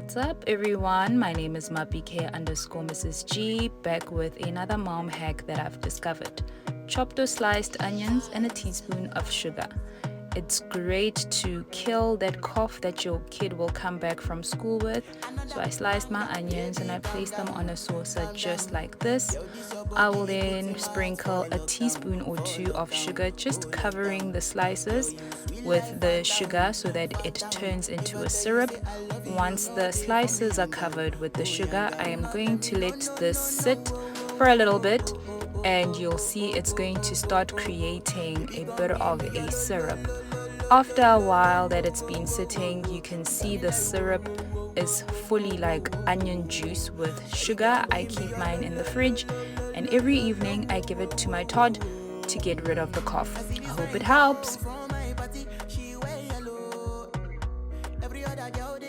What's up, everyone? My name is Mapike underscore Mrs. G, back with another mom hack that I've discovered. Chopped or sliced onions and a teaspoon of sugar. It's great to kill that cough that your kid will come back from school with. So I sliced my onions and I placed them on a saucer just like this. I will then sprinkle a teaspoon or two of sugar, just covering the slices with the sugar so that it turns into a syrup. Once the slices are covered with the sugar, I am going to let this sit for a little bit, and you'll see it's going to start creating a bit of a syrup. After a while that it's been sitting, you can see the syrup is fully like onion juice with sugar. I keep mine in the fridge, and every evening I give it to my Todd to get rid of the cough. I hope it helps.